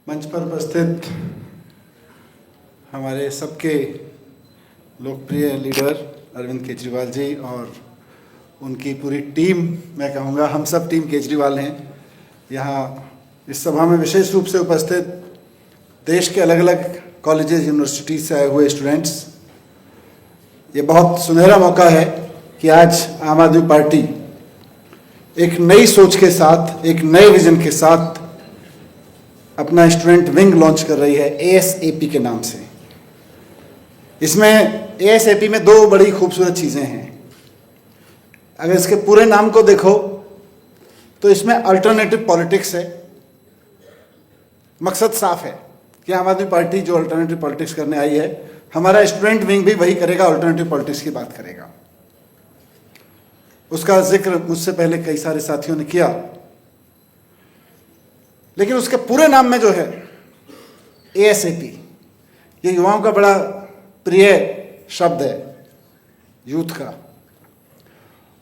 मंच पर उपस्थित हमारे सबके लोकप्रिय लीडर अरविंद केजरीवाल जी और उनकी पूरी टीम, मैं कहूँगा हम सब टीम केजरीवाल हैं। यहाँ इस सभा में विशेष रूप से उपस्थित देश के अलग अलग कॉलेजेस यूनिवर्सिटीज से आए हुए स्टूडेंट्स, ये बहुत सुनहरा मौका है कि आज आम आदमी पार्टी एक नई सोच के साथ, एक नए विजन के साथ अपना स्टूडेंट विंग लॉन्च कर रही है ASAP के नाम से। इसमें ASAP में दो बड़ी खूबसूरत चीज़ें हैं। अगर इसके पूरे नाम को देखो तो इसमें अल्टरनेटिव पॉलिटिक्स है। मकसद साफ है कि आम आदमी पार्टी जो अल्टरनेटिव पॉलिटिक्स करने आई है, हमारा स्टूडेंट विंग भी वही करेगा, अल्टरनेटिव पॉलिटिक्स की बात करेगा। उसका जिक्र मुझसे पहले कई सारे साथियों ने किया, लेकिन उसके पूरे नाम में जो है ASAP, ये युवाओं का बड़ा प्रिय शब्द है, यूथ का।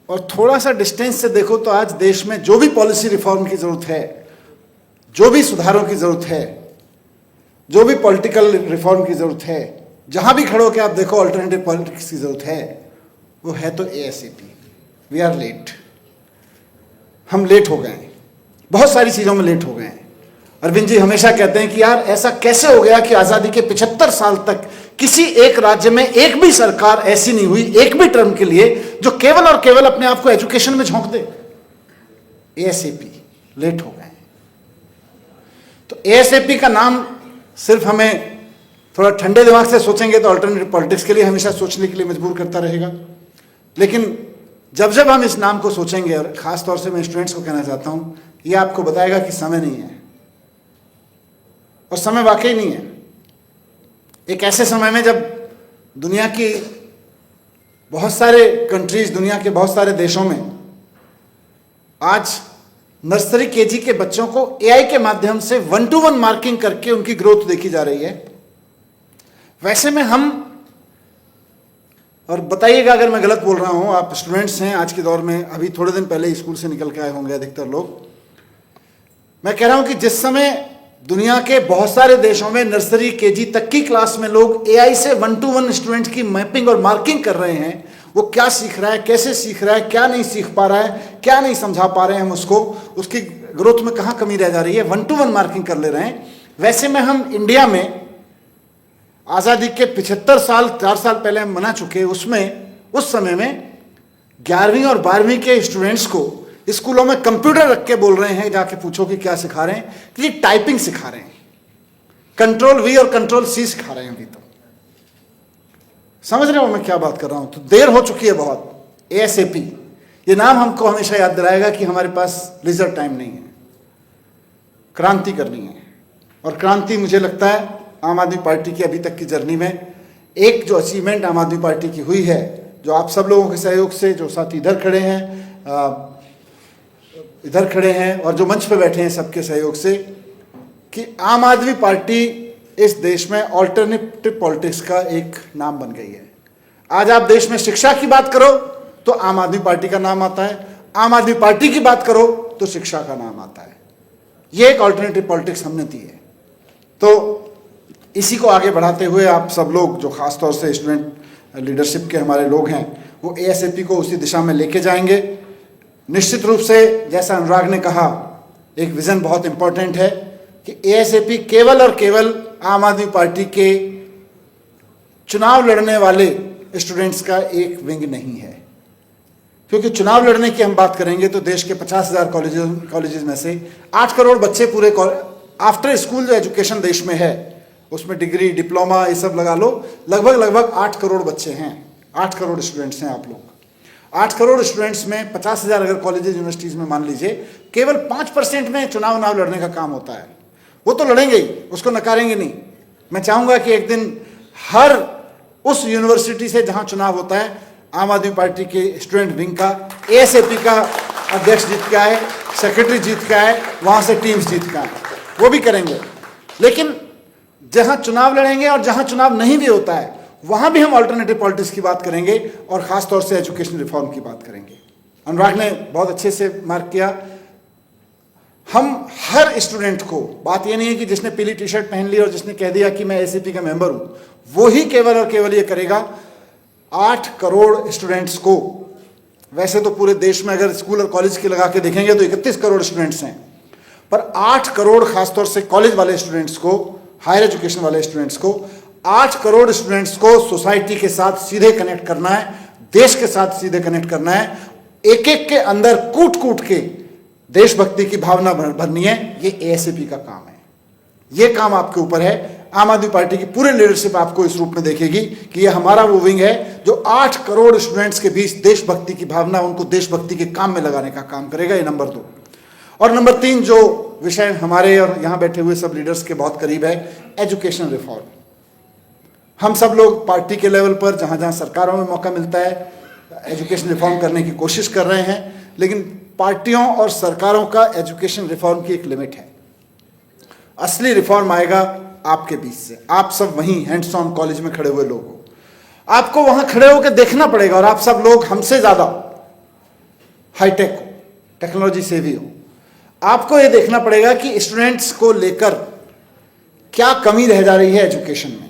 और थोड़ा सा डिस्टेंस से देखो तो आज देश में जो भी पॉलिसी रिफॉर्म की जरूरत है, जो भी सुधारों की जरूरत है, जो भी पॉलिटिकल रिफॉर्म की जरूरत है, जहां भी खड़ो के आप देखो अल्टरनेटिव पॉलिटिक्स की जरूरत है, वो है तो ASAP। वी आर लेट, हम लेट हो गए हैं, बहुत सारी चीजों में लेट हो गए हैं। अरविंद जी हमेशा कहते हैं कि यार ऐसा कैसे हो गया कि आजादी के 75 साल तक किसी एक राज्य में एक भी सरकार ऐसी नहीं हुई, एक भी टर्म के लिए, जो केवल और केवल अपने आप को एजुकेशन में झोंक दे। ASAP, लेट हो गए। तो ASAP का नाम सिर्फ हमें थोड़ा ठंडे दिमाग से सोचेंगे तो अल्टरनेटिव पॉलिटिक्स के लिए हमेशा सोचने के लिए मजबूर करता रहेगा। लेकिन जब जब हम इस नाम को सोचेंगे, और खास तौर से मैं स्टूडेंट्स को कहना चाहता हूं, ये आपको बताएगा कि समय नहीं है, और समय वाकई नहीं है। एक ऐसे समय में जब दुनिया की बहुत सारे कंट्रीज, दुनिया के बहुत सारे देशों में आज नर्सरी KG के बच्चों को AI के माध्यम से 1-to-1 मार्किंग करके उनकी ग्रोथ देखी जा रही है, वैसे में हम, और बताइएगा अगर मैं गलत बोल रहा हूं, आप स्टूडेंट्स हैं आज के दौर में, अभी थोड़े दिन पहले स्कूल से निकल के आए होंगे अधिकतर लोग। मैं कह रहा हूं कि जिस समय दुनिया के बहुत सारे देशों में नर्सरी KG तक की क्लास में लोग AI से 1-to-1 स्टूडेंट्स की मैपिंग और मार्किंग कर रहे हैं, वो क्या सीख रहा है, कैसे सीख रहा है, क्या नहीं सीख पा रहा है, क्या नहीं समझा पा रहे हैं हम उसको, उसकी ग्रोथ में कहाँ कमी रह जा रही है, 1-to-1 मार्किंग कर ले रहे हैं। वैसे में हम इंडिया में आज़ादी के 75 साल, 4 साल पहले हम मना चुके, उसमें उस समय में 11वीं और 12वीं के स्टूडेंट्स को स्कूलों में कंप्यूटर रख के बोल रहे हैं, जाके पूछो कि क्या सिखा रहे हैं, कि टाइपिंग सिखा रहे हैं, Ctrl+V और Ctrl+C सिखा रहे हैं। अभी तो समझ रहे हो मैं क्या बात कर रहा हूं? तो देर हो चुकी है बहुत। ASAP ये नाम हमको हमेशा याद दिलाएगा कि हमारे पास लीजर टाइम नहीं है, क्रांति करनी है। और क्रांति मुझे लगता है आम आदमी पार्टी की अभी तक की जर्नी में एक जो अचीवमेंट आम आदमी पार्टी की हुई है, जो आप सब लोगों के सहयोग से, जो साथी इधर खड़े हैं और जो मंच पे बैठे हैं, सबके सहयोग से, कि आम आदमी पार्टी इस देश में ऑल्टरनेटिव पॉलिटिक्स का एक नाम बन गई है। आज आप देश में शिक्षा की बात करो तो आम आदमी पार्टी का नाम आता है, आम आदमी पार्टी की बात करो तो शिक्षा का नाम आता है। ये एक ऑल्टरनेटिव पॉलिटिक्स हमने दी है। तो इसी को आगे बढ़ाते हुए आप सब लोग, जो खास तौर से स्टूडेंट लीडरशिप के हमारे लोग हैं, वो ASAP को उसी दिशा में लेके जाएंगे। निश्चित रूप से जैसा अनुराग ने कहा, एक विजन बहुत इंपॉर्टेंट है कि ASAP केवल और केवल आम आदमी पार्टी के चुनाव लड़ने वाले स्टूडेंट्स का एक विंग नहीं है। क्योंकि चुनाव लड़ने की हम बात करेंगे तो देश के 50,000 कॉलेजेस में से 8 करोड़ बच्चे पूरे आफ्टर स्कूल जो एजुकेशन देश में है, उसमें डिग्री, डिप्लोमा, ये सब लगा लो, लगभग 8 करोड़ बच्चे हैं, 8 करोड़ स्टूडेंट्स हैं आप लोग। 8 करोड़ स्टूडेंट्स में 50,000 अगर कॉलेजेस यूनिवर्सिटीज में मान लीजिए, केवल 5% में चुनाव लड़ने का काम होता है। वो तो लड़ेंगे ही, उसको नकारेंगे नहीं। मैं चाहूंगा कि एक दिन हर उस यूनिवर्सिटी से जहां चुनाव होता है, आम आदमी पार्टी के स्टूडेंट विंग का, ASAP का अध्यक्ष जीत के आए, सेक्रेटरी जीत के आए, वहां से टीम्स जीत के आए, वो भी करेंगे। लेकिन जहां चुनाव लड़ेंगे और जहां चुनाव नहीं भी होता है, वहां भी हम अल्टरनेटिव पॉलिटिक्स की बात करेंगे और खास तौर से एजुकेशन रिफॉर्म की बात करेंगे। अनुराग ने बहुत अच्छे से मार्क किया, हम हर स्टूडेंट को, बात ये नहीं है कि जिसने पीली टी शर्ट पहन ली और जिसने कह दिया कि मैं एसीपी का मेंबर हूं, वो ही केवल और केवल ये करेगा। 8 करोड़ स्टूडेंट्स को, वैसे तो पूरे देश में अगर स्कूल और कॉलेज के लगा के देखेंगे तो 31 करोड़ स्टूडेंट्स हैं, पर 8 करोड़ खासतौर से कॉलेज वाले स्टूडेंट्स को, हायर एजुकेशन वाले स्टूडेंट्स को, 8 करोड़ स्टूडेंट्स को सोसाइटी के साथ सीधे कनेक्ट करना है, देश के साथ सीधे कनेक्ट करना है, एक एक के अंदर कूट कूट के देशभक्ति की भावना भरनी है। ये एएसएपी का काम है, ये काम आपके ऊपर है। आम आदमी पार्टी की पूरी लीडरशिप आपको इस रूप में देखेगी कि ये हमारा वो विंग है जो 8 करोड़ स्टूडेंट्स के बीच देशभक्ति की भावना, उनको देशभक्ति के काम में लगाने का काम करेगा। ये नंबर 2। और नंबर 3 जो विषय हमारे और यहाँ बैठे हुए सब लीडर्स के बहुत करीब है, एजुकेशन रिफॉर्म। हम सब लोग पार्टी के लेवल पर जहाँ जहाँ सरकारों में मौका मिलता है एजुकेशन रिफॉर्म करने की कोशिश कर रहे हैं, लेकिन पार्टियों और सरकारों का एजुकेशन रिफॉर्म की एक लिमिट है। असली रिफॉर्म आएगा आपके बीच से। आप सब वहीं हैंड्स ऑन कॉलेज में खड़े हुए लोग हो, आपको वहां खड़े होकर देखना पड़ेगा। और आप सब लोग हमसे ज्यादा हाईटेक हो, टेक्नोलॉजी सेवी हो, आपको यह देखना पड़ेगा कि स्टूडेंट्स को लेकर क्या कमी रह जा रही है एजुकेशन में।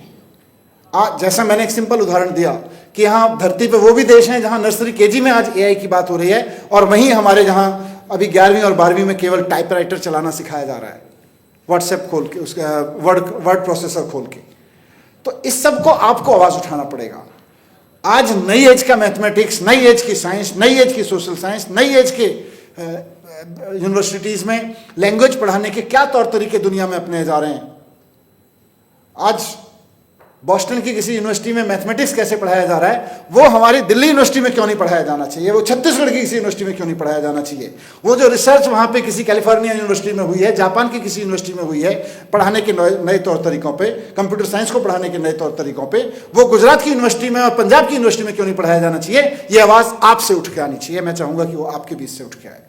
जैसा मैंने एक सिंपल उदाहरण दिया कि यहाँ धरती पे वो भी देश हैं जहाँ नर्सरी केजी में आज एआई की बात हो रही है, और वहीं हमारे जहाँ अभी 11वीं और 12वीं में केवल टाइपराइटर चलाना सिखाया जा रहा है, व्हाट्सएप खोल के, उसका वर्ड प्रोसेसर खोल के। तो इस सब को आपको आवाज़ उठाना पड़ेगा। आज नई एज का मैथमेटिक्स, नई एज की साइंस, नई एज की सोशल साइंस, नई एज के यूनिवर्सिटीज़ में लैंग्वेज पढ़ाने के क्या तौर तरीके दुनिया में अपने जा रहे हैं। आज बॉस्टन की किसी यूनिवर्सिटी में मैथमेटिक्स कैसे पढ़ाया जा रहा है, वो हमारी दिल्ली यूनिवर्सिटी में क्यों नहीं पढ़ाया जाना चाहिए, वो छत्तीसगढ़ की किसी यूनिवर्सिटी में क्यों नहीं पढ़ाया जाना चाहिए। वो जो रिसर्च वहाँ पे किसी कैलिफोर्निया यूनिवर्सिटी में हुई है, जापान की किसी यूनिवर्सिटी में हुई है पढ़ाने के नए तौर तरीकों पे, कंप्यूटर साइंस को पढ़ाने के नए तौर तरीकों पे, वो गुजरात की यूनिवर्सिटी में और पंजाब की यूनिवर्सिटी में क्यों नहीं पढ़ाया जाना चाहिए। ये आवाज़ आपसे उठ के आनी चाहिए। मैं चाहूँगा कि वो आपके बीच से उठ के आए।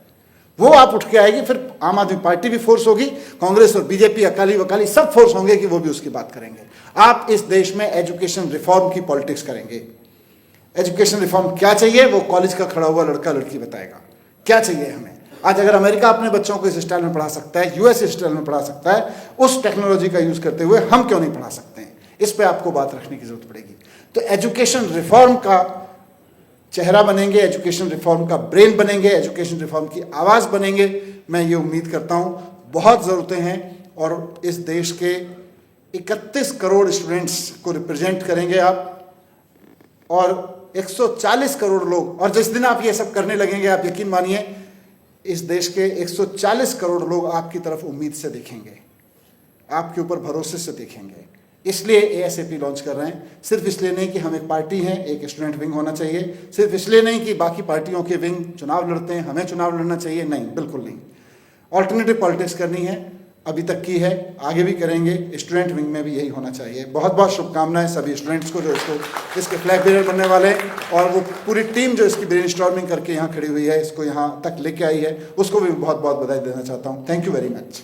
वो आप उठ के आएगी, फिर आम आदमी पार्टी भी फोर्स होगी, कांग्रेस और बीजेपी, अकाली वकाली सब फोर्स होंगे कि वो भी उसकी बात करेंगे। आप इस देश में एजुकेशन रिफॉर्म की पॉलिटिक्स करेंगे। एजुकेशन रिफॉर्म क्या चाहिए वो कॉलेज का खड़ा हुआ लड़का लड़की बताएगा क्या चाहिए हमें। आज अगर अमेरिका अपने बच्चों को इस स्टाइल में पढ़ा सकता है, यूएस इस स्टाइल में पढ़ा सकता है, उस टेक्नोलॉजी का यूज करते हुए हम क्यों नहीं पढ़ा सकते हैं। इस पर आपको बात रखने की जरूरत पड़ेगी। तो एजुकेशन रिफॉर्म का चेहरा बनेंगे, एजुकेशन रिफॉर्म का ब्रेन बनेंगे, एजुकेशन रिफॉर्म की आवाज़ बनेंगे। मैं ये उम्मीद करता हूँ बहुत ज़रूरतें हैं और इस देश के 31 करोड़ स्टूडेंट्स को रिप्रेजेंट करेंगे आप, और 140 करोड़ लोग। और जिस दिन आप ये सब करने लगेंगे, आप यकीन मानिए इस देश के 140 करोड़ लोग आपकी तरफ उम्मीद से देखेंगे, आपके ऊपर भरोसे से देखेंगे। इसलिए एएसएपी लॉन्च कर रहे हैं। सिर्फ इसलिए नहीं कि हम एक पार्टी हैं, एक स्टूडेंट विंग होना चाहिए, सिर्फ इसलिए नहीं कि बाकी पार्टियों के विंग चुनाव लड़ते हैं, हमें चुनाव लड़ना चाहिए, नहीं, बिल्कुल नहीं। ऑल्टरनेटिव पॉलिटिक्स करनी है, अभी तक की है, आगे भी करेंगे। स्टूडेंट विंग में भी यही होना चाहिए। बहुत बहुत शुभकामनाएं सभी स्टूडेंट्स को जो इसके फ्लैग बेरर बनने वाले हैं, और वो पूरी टीम जो इसकी ब्रेनस्टॉर्मिंग करके यहाँ खड़ी हुई है, इसको यहाँ तक लेके आई है, उसको भी बहुत बहुत बधाई देना चाहता हूँ। Thank you very much.